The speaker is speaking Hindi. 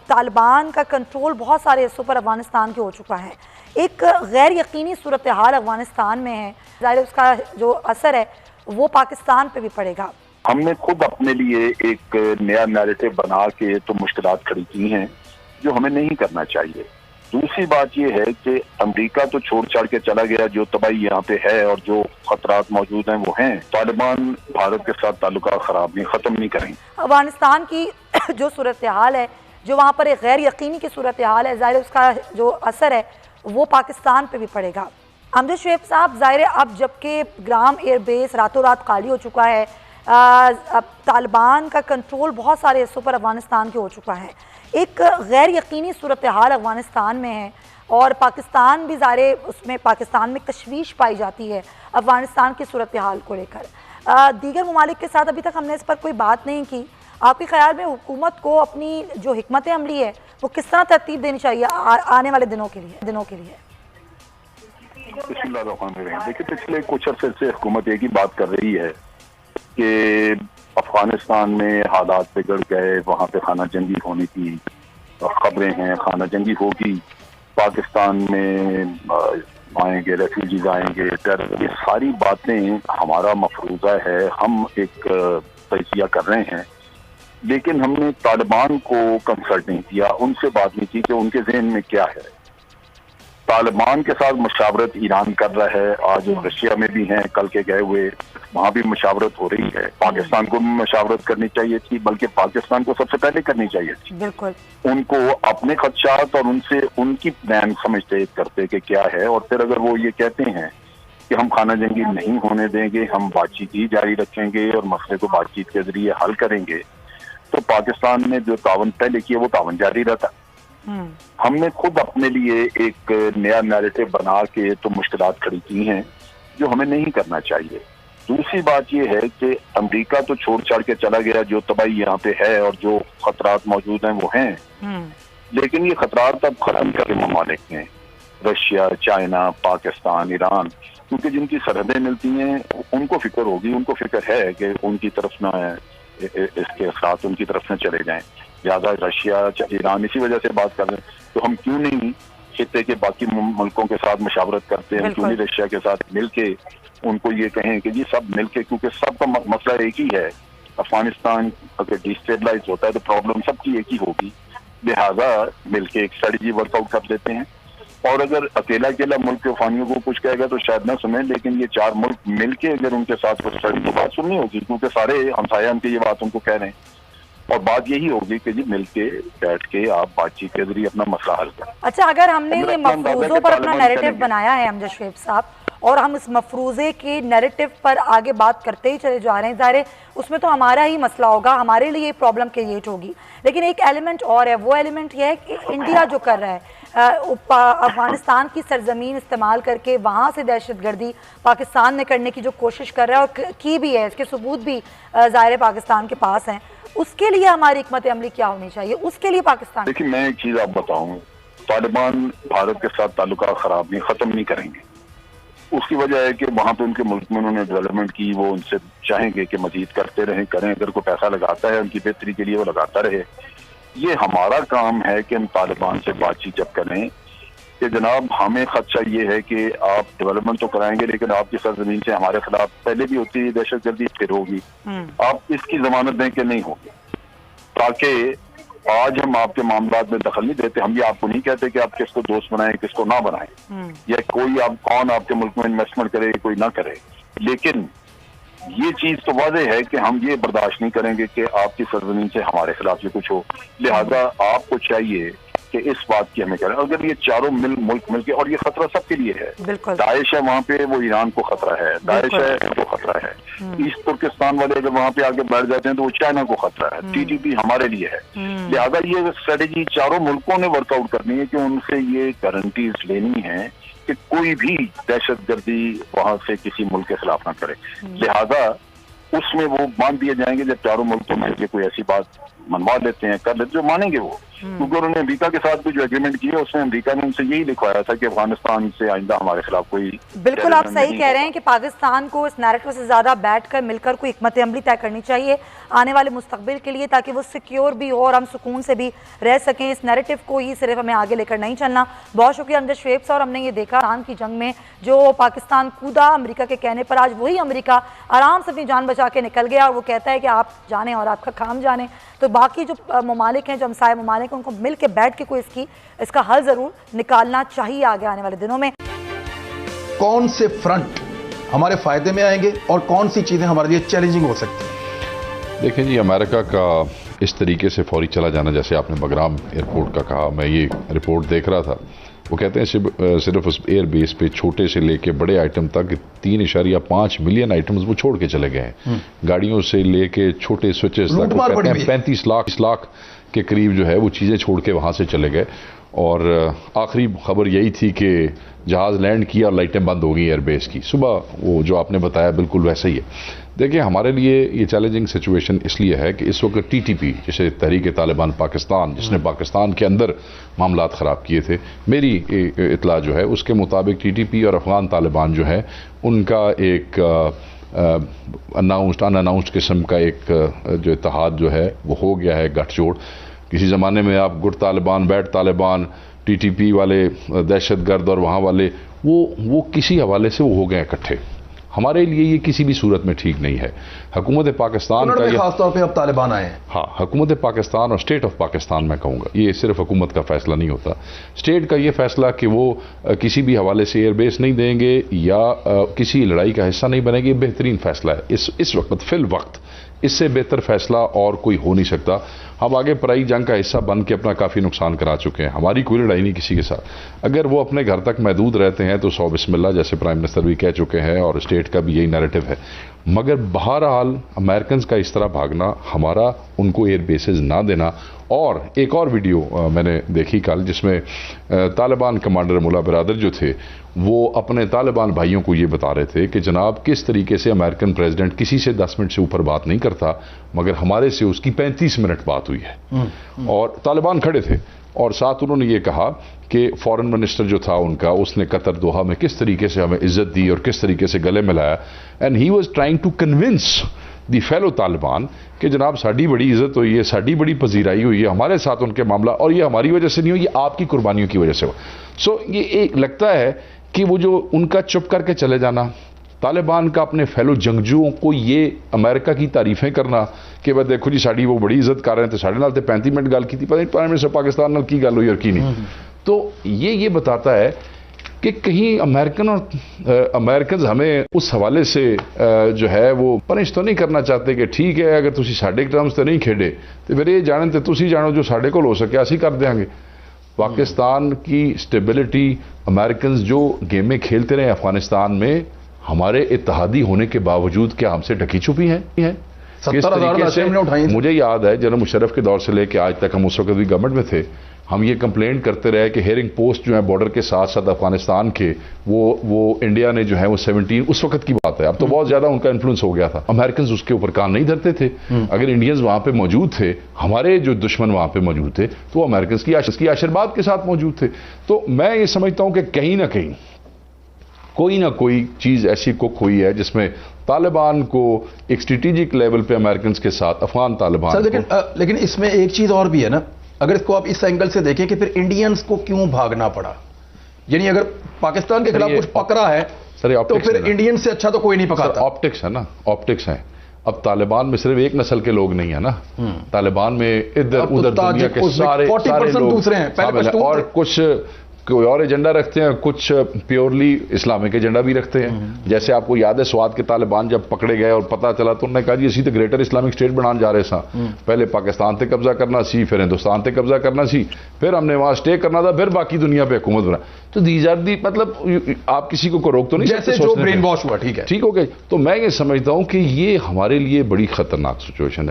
तालिबान का कंट्रोल बहुत सारे हिस्सों पर अफगानिस्तान के हो चुका है। एक गैर यकीनी सूरत हाल अफगानिस्तान में है, ज़ाहिर उसका जो असर है वो पाकिस्तान पे भी पड़ेगा। हमने खुद अपने लिए एक नया नैरेटिव बना के तो मुश्किलात खड़ी की हैं जो हमें नहीं करना चाहिए। दूसरी बात यह है कि अमेरिका तो छोड़ छाड़ के चला गया, जो तबाही यहाँ पे है और जो खतरात मौजूद हैं वो हैं। तालिबान भारत के साथ ताल्लुकात खराब नहीं, खत्म नहीं करेंगे। अफगानिस्तान की जो सूरत हाल है, जो वहाँ पर एक गैर यकीनी की सूरत हाल है, ज़ाहिर उसका जो असर है वो पाकिस्तान पे भी पड़ेगा। अमजद शुएब साहब, ज़ाहिर अब जबकि ग्राम एयरबेस रातों रात खाली हो चुका है, अब तालिबान का कंट्रोल बहुत सारे हिस्सों पर अफगानिस्तान के हो चुका है, एक गैर यकीनी सूरत हाल अफगानिस्तान में है और पाकिस्तान भी ज़ाहिर उसमें पाकिस्तान में तशवीश पाई जाती है अफगानिस्तान की सूरत हाल को लेकर। दीगर ममालिक के साथ अभी तक हमने इस पर कोई बात नहीं की। आपके ख्याल में हुकूमत को अपनी जो हिकमत अमली है वो किस तरह तरतीब देनी चाहिए आने वाले दिनों के लिए? देखिए, पिछले कुछ अर्से से हुकूमत एक ही बात कर रही है कि अफगानिस्तान में हालात बिगड़ गए, वहाँ पे खाना जंगी होने की खबरें हैं, खाना जंगी होगी, पाकिस्तान में आएंगे, रेफ्यूजीज आएंगे, ये सारी बातें हमारा मफरूजा है, हम एक तजिया कर रहे हैं। लेकिन हमने तालिबान को कंसल्ट नहीं किया, उनसे बात नहीं की कि उनके ज़हन में क्या है। तालिबान के साथ मशावरत ईरान कर रहा है, आज रशिया में भी हैं, कल के गए हुए, वहाँ भी मशावरत हो रही है। पाकिस्तान को भी मशावरत करनी चाहिए थी, बल्कि पाकिस्तान को सबसे पहले करनी चाहिए थी। बिल्कुल, उनको अपने खदशात और उनसे उनकी प्लान समझते करते कि क्या है, और फिर अगर वो ये कहते हैं कि हम खाना जंगी नहीं होने देंगे, हम बातचीत ही जारी रखेंगे और मसले को बातचीत के जरिए हल करेंगे, तो पाकिस्तान ने जो तावन पहले किया वो तावन जारी रहता। हमने खुद अपने लिए एक नया नैरेटिव बना के तो मुश्किलात खड़ी की हैं जो हमें नहीं करना चाहिए। दूसरी बात यह है कि अमेरिका तो छोड़ छाड़ के चला गया, जो तबाही यहाँ पे है और जो खतरात मौजूद हैं वो हैं। लेकिन ये खतरात अब खत्म करके ममालिक हैं, रशिया, चाइना, पाकिस्तान, ईरान, क्योंकि जिनकी सरहदें मिलती हैं उनको फिक्र होगी, उनको फिक्र है कि उनकी तरफ ना इसके साथ उनकी तरफ न चले जाएं। ज्यादा रशिया, ईरान इसी वजह से बात कर रहे हैं, तो हम क्यों नहीं खित्ते के बाकी मुल्कों के साथ मशावरत करते हैं, क्यों नहीं रशिया के साथ मिलके उनको ये कहें कि जी सब मिलके, क्योंकि सबका मसला एक ही है, अफगानिस्तान अगर डिस्टेबलाइज होता है तो प्रॉब्लम सबकी एक ही होगी, लिहाजा मिलके एक स्ट्रेटजी वर्कआउट कर देते हैं। और अगर अकेला मुल्क के अफगानियों को कुछ कहेगा तो शायद ना सुने, लेकिन ये चार मुल्क मिलके अगर उनके साथ कुछ स्ट्रेटजी बात सुननी होगी, क्योंकि सारे हमसाया उनके ये बात उनको कह रहे हैं, और बात यही होगी कि जी मिलके बैठ के आप बातचीत के जरिए अपना मसला हल करें। अच्छा, अगर हमने ये मफरूजों पर अपना नैरेटिव बनाया है अमजद शुएब साहब, और हम इस मफरूजे के नैरेटिव पर आगे बात करते ही चले जा रहे हैं, ज़ाहिर उसमें तो हमारा ही मसला होगा, हमारे लिए प्रॉब्लम क्रिएट होगी। लेकिन एक एलिमेंट और है, वो एलिमेंट यह है कि इंडिया जो कर रहा है अफगानिस्तान की सरजमीन इस्तेमाल करके वहाँ से दहशतगर्दी पाकिस्तान में करने की जो कोशिश कर रहा है, और की भी है, इसके सबूत भी ज़ाहिर पाकिस्तान के पास हैं, उसके लिए हमारी हिकमत अमली क्या होनी चाहिए, उसके लिए पाकिस्तान? देखिए, मैं एक चीज़ आप बताऊं, तालिबान भारत के साथ ताल्लुकात खराब नहीं, ख़त्म नहीं करेंगे। उसकी वजह है कि वहाँ पे उनके मुल्क में उन्होंने डेवलपमेंट की, वो उनसे चाहेंगे कि मजीद करते रहें, करें, अगर कोई पैसा लगाता है उनकी बेहतरी के लिए वो लगाता रहे। ये हमारा काम है कि हम तालिबान से बातचीत जब करें कि जनाब हमें खदशा ये है कि आप डेवलपमेंट तो कराएंगे, लेकिन आपकी सरजमीन से हमारे खिलाफ पहले भी होती है दहशतगर्दी, फिर होगी, आप इसकी जमानत दें कि नहीं होगी, ताकि आज हम आपके मामलात में दखल नहीं देते। हम ये आपको नहीं कहते कि आप किसको दोस्त बनाएं, किसको ना बनाएं, या कोई आप कौन आपके मुल्क में इन्वेस्टमेंट करे, कोई ना करे, लेकिन ये चीज तो वाज़ेह है कि हम ये बर्दाश्त नहीं करेंगे कि आपकी सरजमीन से हमारे खिलाफ ये कुछ हो। लिहाजा आपको चाहिए कि इस बात की हमें करें, अगर ये चारों मुल्क मिलके, और ये खतरा सबके लिए है, दाइश है वहाँ पे, वो ईरान को खतरा है, दाइश है तो खतरा है, ईस्ट तुर्किस्तान वाले अगर वहाँ पे आगे बढ़ जाते हैं तो वो चाइना को खतरा है, TTP हमारे लिए है। लिहाजा ये स्ट्रेटेजी चारों मुल्कों ने वर्कआउट करनी है कि उनसे ये गारंटीज लेनी है कि कोई भी दहशतगर्दी वहां से किसी मुल्क के खिलाफ ना करे। लिहाजा उसमें वो मान दिए जाएंगे जब चारों मुल्कों में कोई ऐसी बात मनवा लेते हैं, कर लेते, जो मानेंगे वो, क्योंकि उन्होंने अमेरिका के साथ भी जो एग्रीमेंट किया उसमें अमेरिका ने उनसे यही लिखवाया था कि अफगानिस्तान से आइंदा हमारे खिलाफ कोई। बिल्कुल आप सही कह रहे हैं कि पाकिस्तान को इस नैरेटिव से ज़्यादा बैठकर मिलकर कोई हिकमत अमली तय करनी चाहिए आने वाले मुस्तकबिल के लिए, ताकि वो सिक्योर भी हो और हम सुकून से भी रह सकें। इस नैरेटिव को ही सिर्फ हमें आगे लेकर नहीं चलना। बहुत शुक्रिया अमजद शुएब साहब। और हमने ये देखा पाकिस्तान की जंग में जो पाकिस्तान कूदा अमेरिका के कहने पर, आज वही अमेरिका आराम से अपनी जान बचा के निकल गया और वो कहता है कि आप जाने और आपका काम जाने। तो बाकी जो ममालिक हैं, जो हमसाय ममालिक हैं, उनको मिल के बैठ के कोई इसका हल ज़रूर निकालना चाहिए आगे आने वाले दिनों में। कौन से फ्रंट हमारे फायदे में आएंगे और कौन सी चीज़ें हमारे लिए चैलेंजिंग हो सकती हैं? देखें जी, अमेरिका का इस तरीके से फौरी चला जाना, जैसे आपने बगराम एयरपोर्ट का कहा, मैं ये रिपोर्ट देख रहा था, वो कहते हैं सिर्फ उस एयर बेस पे छोटे से लेके बड़े आइटम तक 3.5 मिलियन आइटम्स वो छोड़ के चले गए हैं। गाड़ियों से लेके छोटे स्विचेस तक 35 लाख के करीब जो है वो चीज़ें छोड़ के वहाँ से चले गए। और आखिरी खबर यही थी कि जहाज़ लैंड किया और लाइटें बंद हो गई एयरबेस की। सुबह वो जो आपने बताया बिल्कुल वैसा ही है। देखिए, हमारे लिए ये चैलेंजिंग सिचुएशन इसलिए है कि इस वक्त टीटीपी, जैसे तहरीक तालिबान पाकिस्तान, जिसने पाकिस्तान के अंदर मामलात ख़राब किए थे, मेरी इतला जो है उसके मुताबिक टीटीपी और अफगान तालिबान जो है उनका एक अनअनाउंस्ड किस्म का एक जो इत्तेहाद जो है वो हो गया है, गठजोड़। किसी ज़माने में आप गुट तालिबान, बैठ तालिबान, टीटीपी वाले दहशतगर्द और वहाँ वाले वो किसी हवाले से वो हो गए इकट्ठे। हमारे लिए ये किसी भी सूरत में ठीक नहीं है। हुकूमत पाकिस्तान का ये खासतौर पे अब तालिबान आए हैं। हाँ, हुकूमत पाकिस्तान और स्टेट ऑफ पाकिस्तान मैं कहूँगा, ये सिर्फ हुकूमत का फैसला नहीं होता। स्टेट का ये फैसला कि वो किसी भी हवाले से एयरबेस नहीं देंगे या किसी लड़ाई का हिस्सा नहीं बनेंगे, बेहतरीन फैसला है इस वक्त फिल वक्त। इससे बेहतर फैसला और कोई हो नहीं सकता। हम आगे पराई जंग का हिस्सा बन के अपना काफ़ी नुकसान करा चुके हैं। हमारी कोई लड़ाई नहीं किसी के साथ। अगर वो अपने घर तक महदूद रहते हैं तो सौ बिस्मिल्लाह, जैसे प्राइम मिनिस्टर भी कह चुके हैं और स्टेट का भी यही नैरेटिव है। मगर बहरहाल अमेरिकन का इस तरह भागना, हमारा उनको एयर बेसेस ना देना। और एक और वीडियो मैंने देखी कल, जिसमें तालिबान कमांडर मुल्ला बिरादर जो थे वो अपने तालिबान भाइयों को ये बता रहे थे कि जनाब किस तरीके से अमेरिकन प्रेसिडेंट किसी से 10 मिनट से ऊपर बात नहीं करता, मगर हमारे से उसकी 35 मिनट बात हुई है। और तालिबान खड़े थे और साथ उन्होंने ये कहा कि फॉरेन मिनिस्टर जो था उनका, उसने कतर दोहा में किस तरीके से हमें इज्जत दी और किस तरीके से गले मिलाया। And he was trying to convince the fellow Taliban कि जनाब साड़ी बड़ी इज्जत हुई है, साड़ी बड़ी पजीराई हुई है, हमारे साथ उनके मामला, और ये हमारी वजह से नहीं हुई, ये आपकी कुर्बानियों की वजह से हुआ। सो ये एक लगता है कि वो जो उनका चुप करके चले जाना, तालिबान का अपने फेलो जंगजुओं को ये अमेरिका की तारीफें करना कि वह देखो जी साड़ी वो बड़ी इज्जत कर रहे हैं, तो साढ़े नाल 35 मिनट गल की थी, पता नहीं प्राइम मिनिस्टर पाकिस्तान नाल की गल हुई और की नहीं। तो ये बताता है कि कहीं अमेरिकन हमें उस हवाले से जो है वो पनिश तो नहीं करना चाहते कि ठीक है अगर तुसी साढ़े टर्म्स तो नहीं खेडे तो फिर ये जाने तो तुसी जानो जो साढ़े को हो सके असी कर देंगे। पाकिस्तान की स्टेबिलिटी, अमेरिकन जो गेमें खेलते रहे अफगानिस्तान में, हमारे इत्तेहादी होने के बावजूद क्या हमसे ढकी छुपी हैं? किस तरीके से मुझे याद है जनरल मुशर्रफ के दौर से लेकर आज तक, हम उस वक्त भी गवर्नमेंट में थे, हम ये कंप्लेंट करते रहे कि हेयरिंग पोस्ट जो है बॉर्डर के साथ साथ अफगानिस्तान के वो इंडिया ने जो है वो 17, उस वक्त की बात है, अब तो बहुत ज्यादा उनका इन्फ्लुएंस हो गया था, अमेरिकन उसके ऊपर कान नहीं धरते थे। अगर इंडियंस वहां पे मौजूद थे, हमारे जो दुश्मन वहां पे मौजूद थे, तो वो अमेरिकन की आशीर्वाद के साथ मौजूद थे। तो मैं ये समझता हूं कि कहीं ना कहीं कोई ना कोई चीज ऐसी कुक हुई है जिसमें तालिबान को एक स्ट्रेटेजिक लेवल पे अमेरिकन के साथ अफगान तालिबान। लेकिन इसमें एक चीज और भी है ना, अगर इसको आप इस एंगल से देखें कि फिर इंडियंस को क्यों भागना पड़ा, यानी अगर पाकिस्तान के खिलाफ कुछ पकड़ा है तो फिर इंडियन से अच्छा तो कोई नहीं पकाता। ऑप्टिक्स है ना, ऑप्टिक्स है। अब तालिबान में सिर्फ एक नस्ल के लोग नहीं है ना, तालिबान में इधर उधर दुनिया के सारे लोग दूसरे हैं, और कुछ कोई और एजेंडा रखते हैं, कुछ प्योरली इस्लामिक एजेंडा भी रखते हैं। जैसे आपको याद है स्वात के तालिबान जब पकड़े गए और पता चला तो उन्होंने कहा जी असी तो ग्रेटर इस्लामिक स्टेट बनाने जा रहे सा, पहले पाकिस्तान पे कब्जा करना सी, फिर हिंदुस्तान पे कब्जा करना सी, फिर हमने वहां स्टे करना था, फिर बाकी दुनिया पे हुकूमत बना। तो दीज आर दी, मतलब आप किसी को रोक तो नहीं जैसे जो ब्रेन वॉश हुआ, ठीक है, ठीक हो गया। तो मैं ये समझता हूं कि ये हमारे लिए बड़ी खतरनाक सिचुएशन है।